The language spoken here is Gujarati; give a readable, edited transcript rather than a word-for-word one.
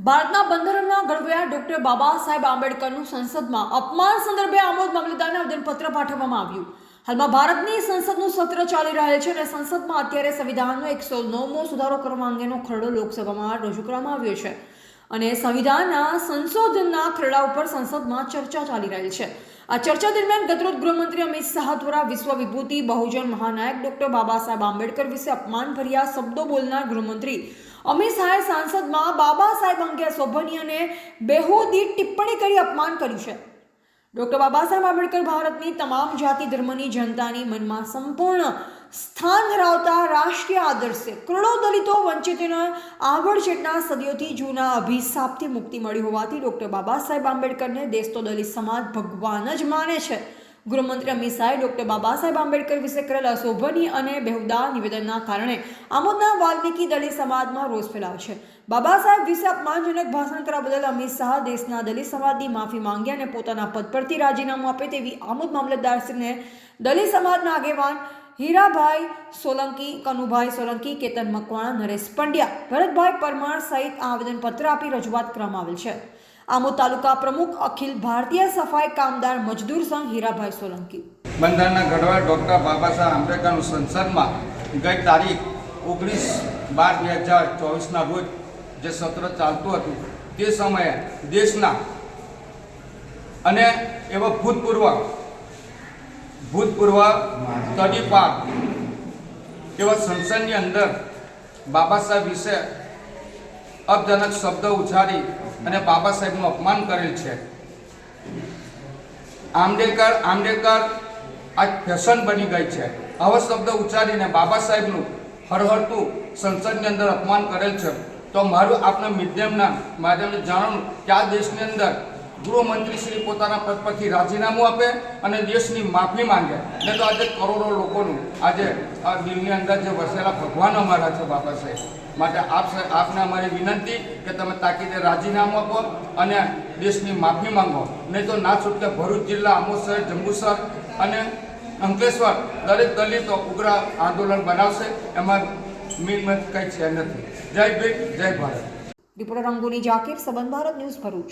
ભારતના બંધારણના ઘડવૈયા ડોક્ટર બાબા સાહેબ આંબેડકરનું સંસદમાં અપમાન સંદર્ભે આમોદ મામલતદારને આવેદનપત્ર પાઠવવામાં આવ્યું। હાલમાં ભારતની સંસદનું સત્ર ચાલી રહેલ છે અને સંસદમાં અત્યારે સંવિધાનનો 109મો સુધારો કરવા અંગેનો ખરડો લોકસભામાં રજૂ કરવામાં આવ્યો છે અને સંવિધાનના સંશોધનના ખરડા ઉપર સંસદમાં ચર્ચા ચાલી રહી છે। આ ચર્ચા દરમિયાન ગતરોજ ગૃહમંત્રી અમિત શાહ દ્વારા વિશ્વ વિભૂતિ બહુજન મહાનાયક ડોક્ટર બાબા સાહેબ આંબેડકર વિશે અપમાનભર્યા શબ્દો બોલનાર ગૃહમંત્રી અમિત શાહે સંસદમાં બાબા સાહેબ અંગે અશોભનીય અને બેહુદી ટિપ્પણી કરી અપમાન કર્યું છે। ડોક્ટર બાબા સાહેબ આંબેડકર ભારતની તમામ જાતિ ધર્મની જનતાની મનમાં સંપૂર્ણ સ્થાન ધરાવતા રાષ્ટ્રીય આદર્શ છે। કરોડો દલિતો વંચિતોને આવડછેટના સદીઓથી જૂના અભિશાપથી મુક્તિ મળી હોવાથી ડોક્ટર બાબા સાહેબ આંબેડકરને દેશ તો દલિત સમાજ ભગવાન જ માને છે। ગૃહમંત્રી અમિત શાહે ડોક્ટર બાબા સાહેબ આંબેડકર વિશે કરેલ અશોભનીય અને બેહુદા નિવેદનના કારણે આમોદના વાલ્મીકી દલિત સમાજમાં રોષ ફેલાયો છે। બાબા સાહેબ વિશે અપમાનજનક ભાષણ કરવા બદલ અમિત શાહ દેશના દલિત સમાજની માફી માંગી અને પોતાના પદ પરથી રાજીનામું આપે તેવી આમોદ મામલતદારશ્રીને દલિત સમાજના આગેવાન હીરાભાઈ સોલંકી, કનુભાઈ સોલંકી, કેતન મકવાણા, નરેશ પંડ્યા, ભરતભાઈ પરમાર સહિત આવેદનપત્ર આપી રજૂઆત કરવામાં આવેલ છે। આમોદ તાલુકા પ્રમુખ અખિલ ભારતીય સફાઈ કામદાર મજદૂર સંઘ હીરાભાઈ સોલંકી। બંધારણના ઘડવૈયા ડૉક્ટર બાબા સાહેબ આંબેડકરનું સંસદમાં ગઈ તારીખ 19/12/2024ના રોજ જે સત્ર ચાલતું હતું તે સમયે દેશના અને એવા ભૂતપૂર્વ તડીપાર એવા સંસદની અંદર બાબા સાહેબ વિશે અપજનક શબ્દ ઉચ્ચારી અને બાબા સાહેબનું અપમાન કરેલ છે। આંબેડકર આ ફેશન બની ગઈ છે। આવા શબ્દ ઉચ્ચારીને બાબા સાહેબનું હરહરતું સંસદની અંદર અપમાન કરેલ છે। તો મારું આપના માધ્યમથી જાણવું કે આ દેશની અંદર ગૃહમંત્રી શ્રી પોતાના પદ પરથી રાજીનામું આપે અને દેશની માફી માંગે, ને તો આજે કરોડો લોકોનું આજે આ દિલની અંદર જે વસેલા ભગવાન અમારા છે બાબા સાહેબ માટે આપને અમારી વિનંતી કે તમે તાકીદે રાજીનામું આપો અને દેશની માફી માંગો, નહીં તો ના છૂટકે ભરૂચ જિલ્લા, આમોદ શહેર, જંબુસર અને અંકલેશ્વર દરેક દલિતો ઉગ્ર આંદોલન બનાવશે। એમાં મિલમત કંઈ છે નથી। જય ભીમ, જય ભારત। રિપોર્ટર અંગુની જાકીર, સંબંધ ભારત ન્યૂઝ, ભરૂચ।